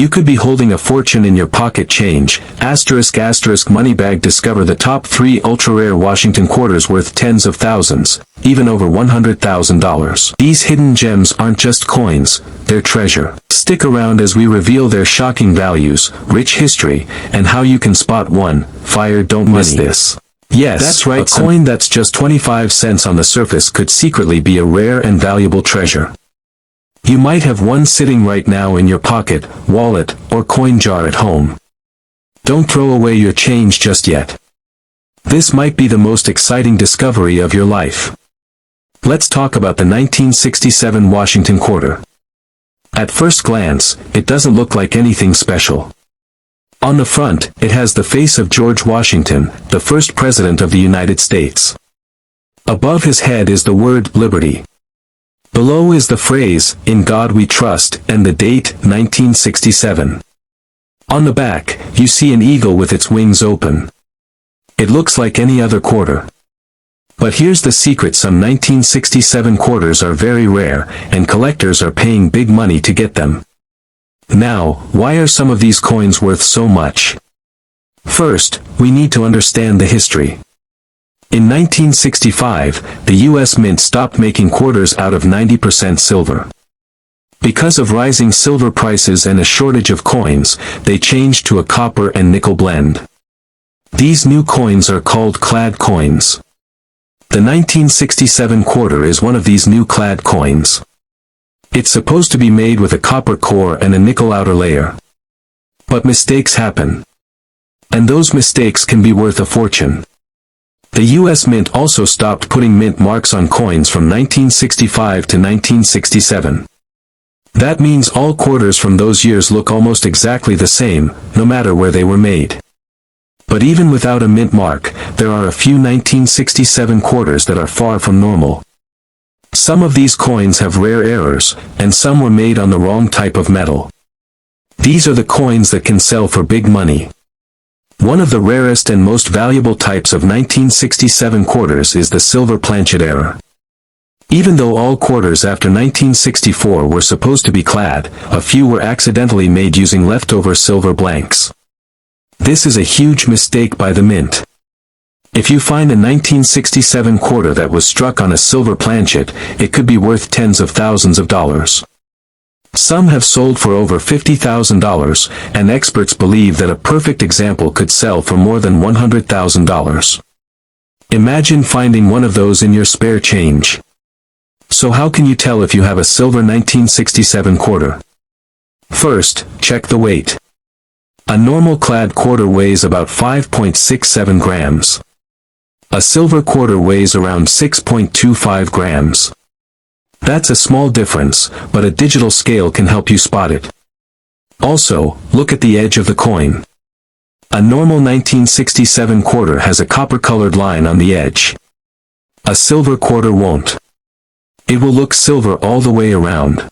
You could be holding a fortune in your pocket change, **** money bag. Discover the top 3 ultra-rare Washington quarters worth tens of thousands, even over $100,000. These hidden gems aren't just coins, they're treasure. Stick around as we reveal their shocking values, rich history, and how you can spot one. Don't miss this. Yes, that's right, a coin that's just 25 cents on the surface could secretly be a rare and valuable treasure. You might have one sitting right now in your pocket, wallet, or coin jar at home. Don't throw away your change just yet. This might be the most exciting discovery of your life. Let's talk about the 1967 Washington quarter. At first glance, it doesn't look like anything special. On the front, it has the face of George Washington, the first president of the United States. Above his head is the word liberty. Below is the phrase, "In God We Trust," and the date, 1967. On the back, you see an eagle with its wings open. It looks like any other quarter. But here's the secret: some 1967 quarters are very rare, and collectors are paying big money to get them. Now, why are some of these coins worth so much? First, we need to understand the history. In 1965, the U.S. Mint stopped making quarters out of 90% silver. Because of rising silver prices and a shortage of coins, they changed to a copper and nickel blend. These new coins are called clad coins. The 1967 quarter is one of these new clad coins. It's supposed to be made with a copper core and a nickel outer layer. But mistakes happen. And those mistakes can be worth a fortune. The U.S. Mint also stopped putting mint marks on coins from 1965 to 1967. That means all quarters from those years look almost exactly the same, no matter where they were made. But even without a mint mark, there are a few 1967 quarters that are far from normal. Some of these coins have rare errors, and some were made on the wrong type of metal. These are the coins that can sell for big money. One of the rarest and most valuable types of 1967 quarters is the silver planchet error. Even though all quarters after 1964 were supposed to be clad, a few were accidentally made using leftover silver blanks. This is a huge mistake by the mint. If you find a 1967 quarter that was struck on a silver planchet, it could be worth tens of thousands of dollars. Some have sold for over $50,000, and experts believe that a perfect example could sell for more than $100,000. Imagine finding one of those in your spare change. So how can you tell if you have a silver 1967 quarter? First, check the weight. A normal clad quarter weighs about 5.67 grams. A silver quarter weighs around 6.25 grams. That's a small difference, but a digital scale can help you spot it. Also, look at the edge of the coin. A normal 1967 quarter has a copper-colored line on the edge. A silver quarter won't. It will look silver all the way around.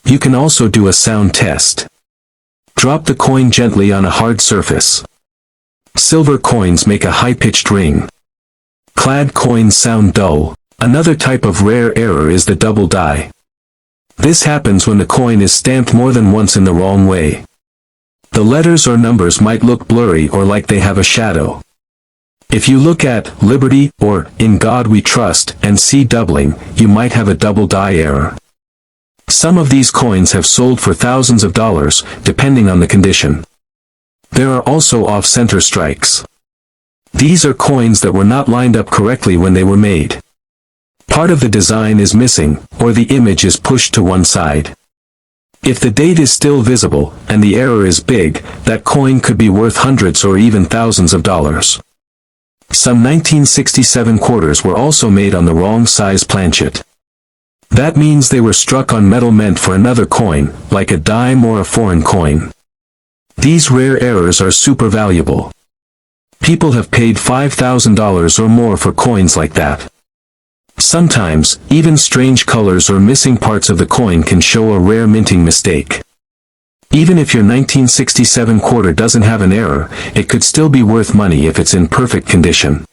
You can also do a sound test. Drop the coin gently on a hard surface. Silver coins make a high-pitched ring. Clad coins sound dull. Another type of rare error is the double die. This happens when the coin is stamped more than once in the wrong way. The letters or numbers might look blurry or like they have a shadow. If you look at Liberty or In God We Trust and see doubling, you might have a double die error. Some of these coins have sold for thousands of dollars, depending on the condition. There are also off-center strikes. These are coins that were not lined up correctly when they were made. Part of the design is missing, or the image is pushed to one side. If the date is still visible, and the error is big, that coin could be worth hundreds or even thousands of dollars. Some 1967 quarters were also made on the wrong size planchet. That means they were struck on metal meant for another coin, like a dime or a foreign coin. These rare errors are super valuable. People have paid $5,000 or more for coins like that. Sometimes, even strange colors or missing parts of the coin can show a rare minting mistake. Even if your 1967 quarter doesn't have an error, it could still be worth money if it's in perfect condition.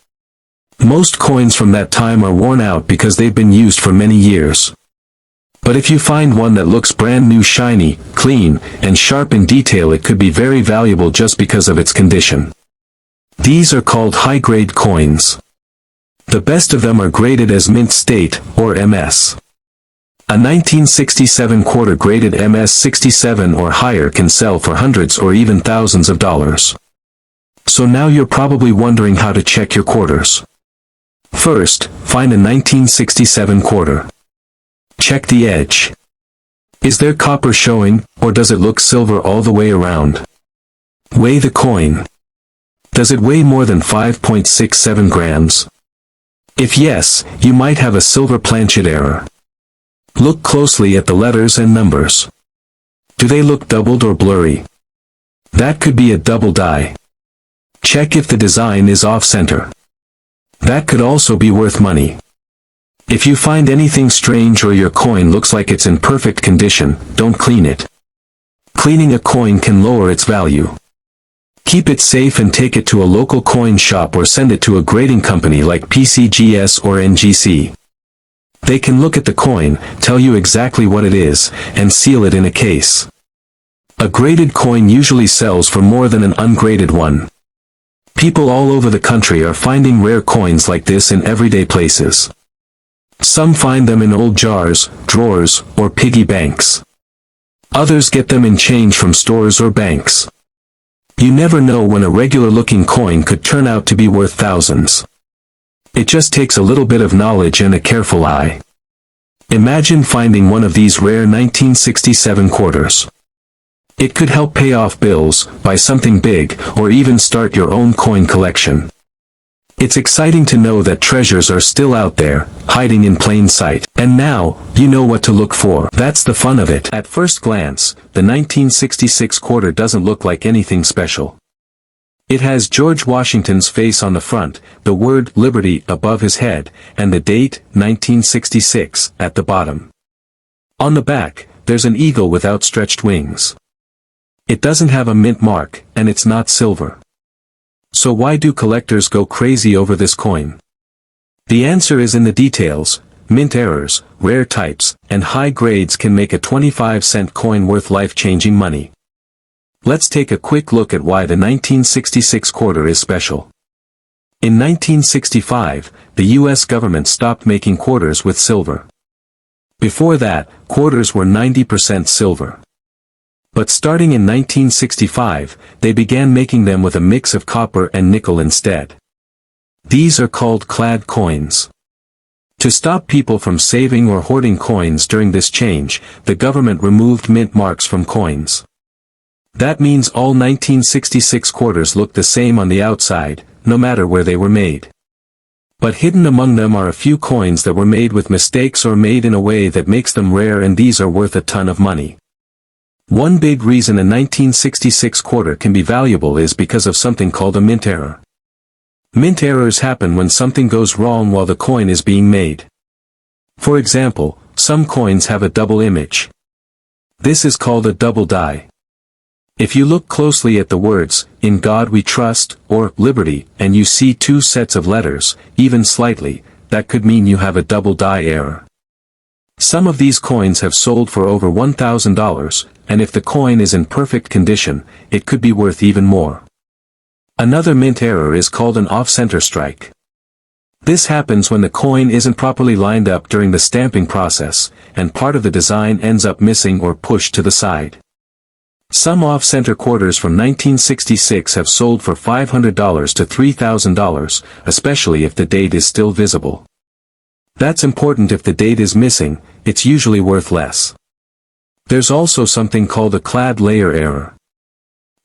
Most coins from that time are worn out because they've been used for many years. But if you find one that looks brand new, shiny, clean, and sharp in detail, it could be very valuable just because of its condition. These are called high-grade coins. The best of them are graded as mint state, or MS. A 1967 quarter graded MS 67 or higher can sell for hundreds or even thousands of dollars. So now you're probably wondering how to check your quarters. First, find a 1967 quarter. Check the edge. Is there copper showing, or does it look silver all the way around? Weigh the coin. Does it weigh more than 5.67 grams? If yes, you might have a silver planchet error. Look closely at the letters and numbers. Do they look doubled or blurry? That could be a double die. Check if the design is off-center. That could also be worth money. If you find anything strange or your coin looks like it's in perfect condition, don't clean it. Cleaning a coin can lower its value. Keep it safe and take it to a local coin shop or send it to a grading company like PCGS or NGC. They can look at the coin, tell you exactly what it is, and seal it in a case. A graded coin usually sells for more than an ungraded one. People all over the country are finding rare coins like this in everyday places. Some find them in old jars, drawers, or piggy banks. Others get them in change from stores or banks. You never know when a regular-looking coin could turn out to be worth thousands. It just takes a little bit of knowledge and a careful eye. Imagine finding one of these rare 1967 quarters. It could help pay off bills, buy something big, or even start your own coin collection. It's exciting to know that treasures are still out there, hiding in plain sight. And now, you know what to look for. That's the fun of it. At first glance, the 1966 quarter doesn't look like anything special. It has George Washington's face on the front, the word Liberty above his head, and the date, 1966, at the bottom. On the back, there's an eagle with outstretched wings. It doesn't have a mint mark, and it's not silver. So why do collectors go crazy over this coin? The answer is in the details. Mint errors, rare types, and high grades can make a 25-cent coin worth life-changing money. Let's take a quick look at why the 1966 quarter is special. In 1965, the U.S. government stopped making quarters with silver. Before that, quarters were 90% silver. But starting in 1965, they began making them with a mix of copper and nickel instead. These are called clad coins. To stop people from saving or hoarding coins during this change, the government removed mint marks from coins. That means all 1966 quarters look the same on the outside, no matter where they were made. But hidden among them are a few coins that were made with mistakes or made in a way that makes them rare, and these are worth a ton of money. One big reason a 1966 quarter can be valuable is because of something called a mint error. Mint errors happen when something goes wrong while the coin is being made. For example, some coins have a double image. This is called a double die. If you look closely at the words, "In God We Trust," or "Liberty," and you see two sets of letters, even slightly, that could mean you have a double die error. Some of these coins have sold for over $1,000, and if the coin is in perfect condition, it could be worth even more. Another mint error is called an off-center strike. This happens when the coin isn't properly lined up during the stamping process, and part of the design ends up missing or pushed to the side. Some off-center quarters from 1966 have sold for $500 to $3,000, especially if the date is still visible. That's important. If the date is missing, it's usually worth less. There's also something called a clad layer error.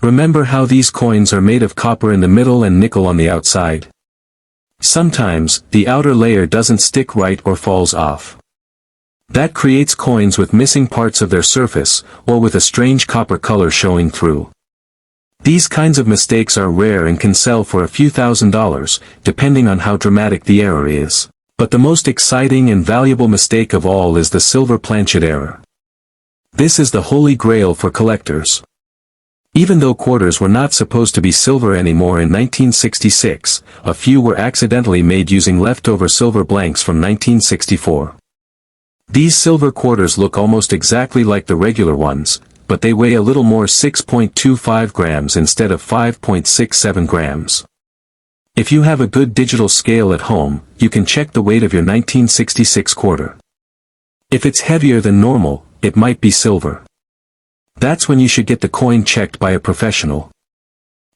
Remember how these coins are made of copper in the middle and nickel on the outside? Sometimes, the outer layer doesn't stick right or falls off. That creates coins with missing parts of their surface, or with a strange copper color showing through. These kinds of mistakes are rare and can sell for a few $1,000s, depending on how dramatic the error is. But the most exciting and valuable mistake of all is the silver planchet error. This is the holy grail for collectors. Even though quarters were not supposed to be silver anymore in 1966, a few were accidentally made using leftover silver blanks from 1964. These silver quarters look almost exactly like the regular ones, but they weigh a little more, 6.25 grams instead of 5.67 grams. If you have a good digital scale at home, you can check the weight of your 1966 quarter. If it's heavier than normal, it might be silver. That's when you should get the coin checked by a professional.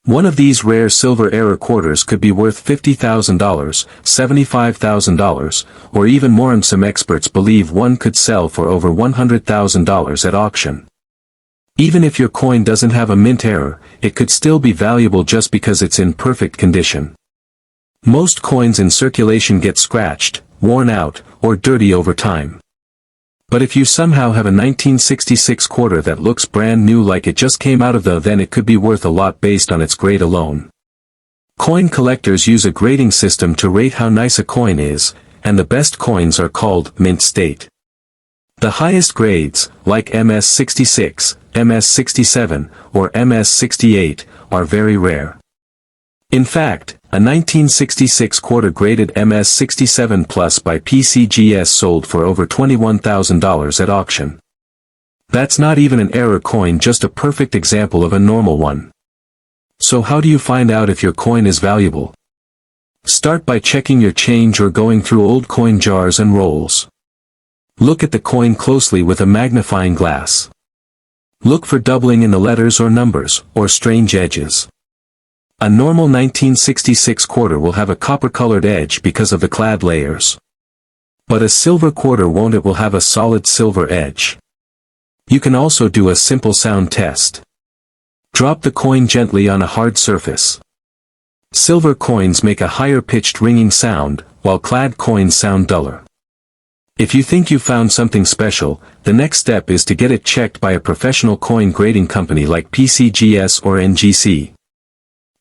One of these rare silver era quarters could be worth $50,000, $75,000, or even more, and some experts believe one could sell for over $100,000 at auction. Even if your coin doesn't have a mint error, it could still be valuable just because it's in perfect condition. Most coins in circulation get scratched, worn out, or dirty over time. But if you somehow have a 1966 quarter that looks brand new, like it just came out of the, then it could be worth a lot based on its grade alone. Coin collectors use a grading system to rate how nice a coin is, and the best coins are called mint state. The highest grades, like MS66, MS67, or MS68, are very rare. In fact, a 1966 quarter graded MS67 Plus by PCGS sold for over $21,000 at auction. That's not even an error coin, just a perfect example of a normal one. So how do you find out if your coin is valuable? Start by checking your change or going through old coin jars and rolls. Look at the coin closely with a magnifying glass. Look for doubling in the letters or numbers, or strange edges. A normal 1966 quarter will have a copper-colored edge because of the clad layers. But a silver quarter won't, it will have a solid silver edge. You can also do a simple sound test. Drop the coin gently on a hard surface. Silver coins make a higher-pitched ringing sound, while clad coins sound duller. If you think you found something special, the next step is to get it checked by a professional coin grading company like PCGS or NGC.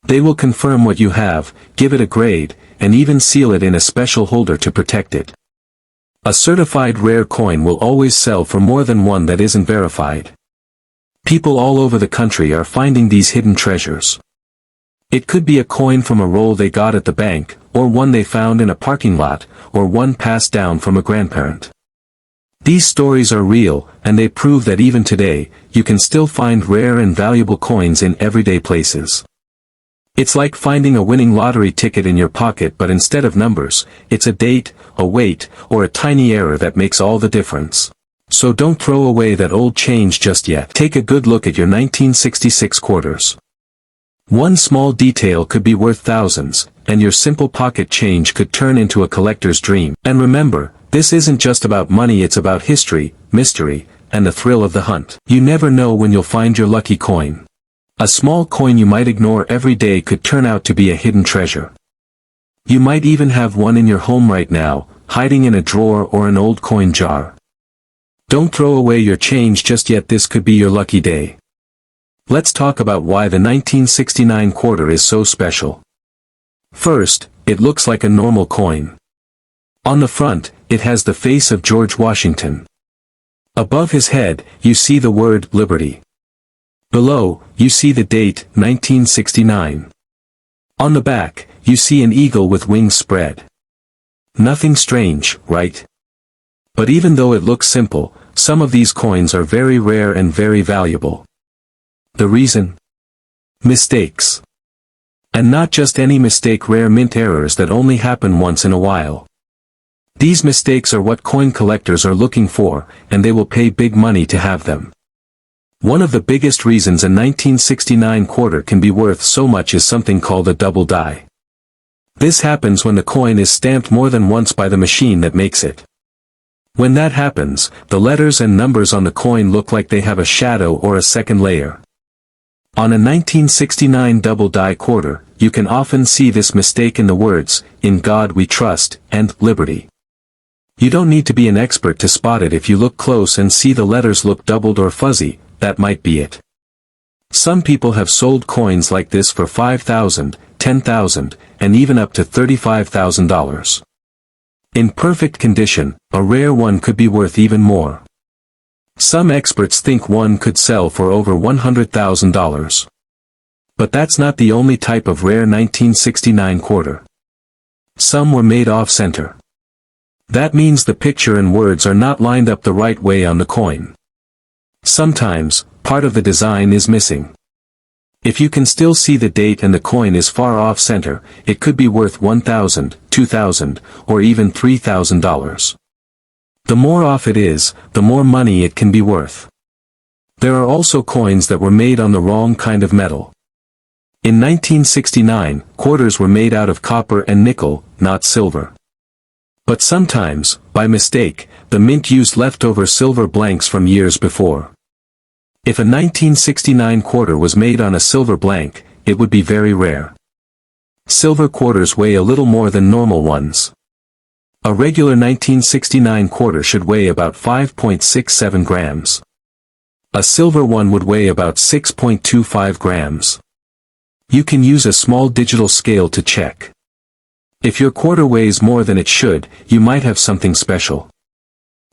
They will confirm what you have, give it a grade, and even seal it in a special holder to protect it. A certified rare coin will always sell for more than one that isn't verified. People all over the country are finding these hidden treasures. It could be a coin from a roll they got at the bank, or one they found in a parking lot, or one passed down from a grandparent. These stories are real, and they prove that even today, you can still find rare and valuable coins in everyday places. It's like finding a winning lottery ticket in your pocket, but instead of numbers, it's a date, a weight, or a tiny error that makes all the difference. So don't throw away that old change just yet. Take a good look at your 1966 quarters. One small detail could be worth thousands, and your simple pocket change could turn into a collector's dream. And remember, this isn't just about money, it's about history, mystery, and the thrill of the hunt. You never know when you'll find your lucky coin. A small coin you might ignore every day could turn out to be a hidden treasure. You might even have one in your home right now, hiding in a drawer or an old coin jar. Don't throw away your change just yet, this could be your lucky day. Let's talk about why the 1969 quarter is so special. First, it looks like a normal coin. On the front, it has the face of George Washington. Above his head, you see the word Liberty. Below, you see the date, 1969. On the back, you see an eagle with wings spread. Nothing strange, right? But even though it looks simple, some of these coins are very rare and very valuable. The reason? Mistakes. And not just any mistake, rare mint errors that only happen once in a while. These mistakes are what coin collectors are looking for, and they will pay big money to have them. One of the biggest reasons a 1969 quarter can be worth so much is something called a double die. This happens when the coin is stamped more than once by the machine that makes it. When that happens, the letters and numbers on the coin look like they have a shadow or a second layer. On a 1969 double die quarter, you can often see this mistake in the words, "In God We Trust," and "Liberty." You don't need to be an expert to spot it. If you look close and see the letters look doubled or fuzzy, that might be it. Some people have sold coins like this for $5,000, $10,000, and even up to $35,000. In perfect condition, a rare one could be worth even more. Some experts think one could sell for over $100,000. But that's not the only type of rare 1969 quarter. Some were made off-center. That means the picture and words are not lined up the right way on the coin. Sometimes, part of the design is missing. If you can still see the date and the coin is far off center, it could be worth $1,000, $2,000, or even $3,000. The more off it is, the more money it can be worth. There are also coins that were made on the wrong kind of metal. In 1969, quarters were made out of copper and nickel, not silver. But sometimes, by mistake, the mint used leftover silver blanks from years before. If a 1969 quarter was made on a silver blank, it would be very rare. Silver quarters weigh a little more than normal ones. A regular 1969 quarter should weigh about 5.67 grams. A silver one would weigh about 6.25 grams. You can use a small digital scale to check. If your quarter weighs more than it should, you might have something special.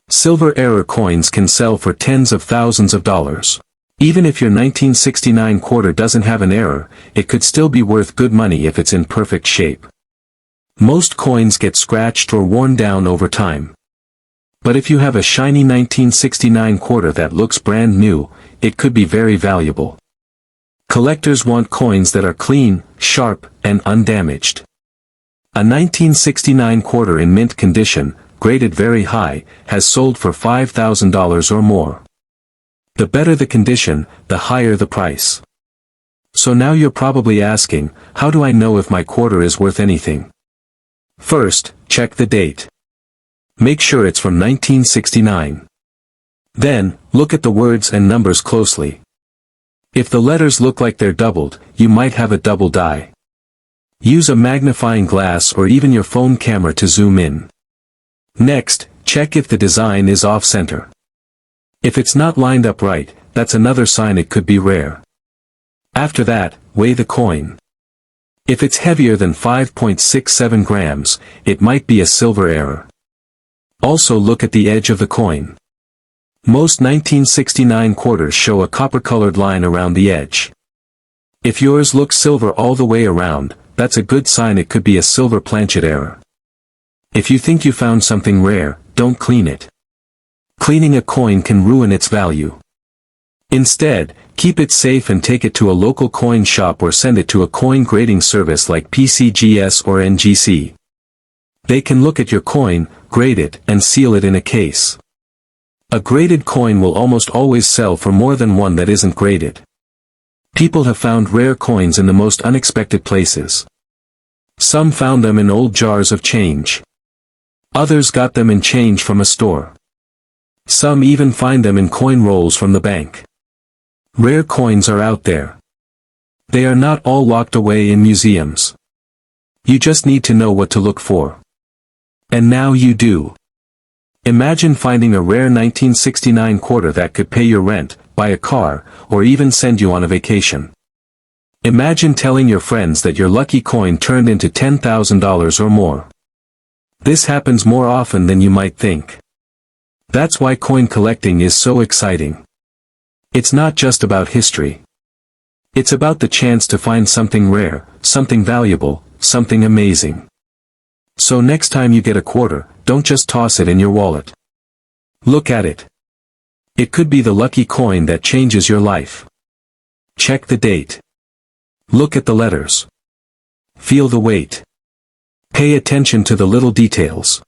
Silver error coins can sell for tens of thousands of dollars. Even if your 1969 quarter doesn't have an error, it could still be worth good money if it's in perfect shape. Most coins get scratched or worn down over time. But if you have a shiny 1969 quarter that looks brand new, it could be very valuable. Collectors want coins that are clean, sharp, and undamaged. A 1969 quarter in mint condition, graded very high, has sold for $5,000 or more. The better the condition, the higher the price. So now you're probably asking, how do I know if my quarter is worth anything? First, check the date. Make sure it's from 1969. Then, look at the words and numbers closely. If the letters look like they're doubled, you might have a double die. Use a magnifying glass or even your phone camera to zoom in. Next, check if the design is off-center. If it's not lined up right, that's another sign it could be rare. After that, weigh the coin. If it's heavier than 5.67 grams, it might be a silver error. Also look at the edge of the coin. Most 1969 quarters show a copper-colored line around the edge. If yours looks silver all the way around, that's a good sign it could be a silver planchet error. If you think you found something rare, don't clean it. Cleaning a coin can ruin its value. Instead, keep it safe and take it to a local coin shop or send it to a coin grading service like PCGS or NGC. They can look at your coin, grade it, and seal it in a case. A graded coin will almost always sell for more than one that isn't graded. People have found rare coins in the most unexpected places. Some found them in old jars of change. Others got them in change from a store. Some even find them in coin rolls from the bank. Rare coins are out there. They are not all locked away in museums. You just need to know what to look for. And now you do. Imagine finding a rare 1969 quarter that could pay your rent, buy a car, or even send you on a vacation. Imagine telling your friends that your lucky coin turned into $10,000 or more. This happens more often than you might think. That's why coin collecting is so exciting. It's not just about history. It's about the chance to find something rare, something valuable, something amazing. So next time you get a quarter, don't just toss it in your wallet. Look at it. It could be the lucky coin that changes your life. Check the date. Look at the letters. Feel the weight. Pay attention to the little details.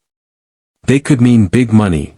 They could mean big money.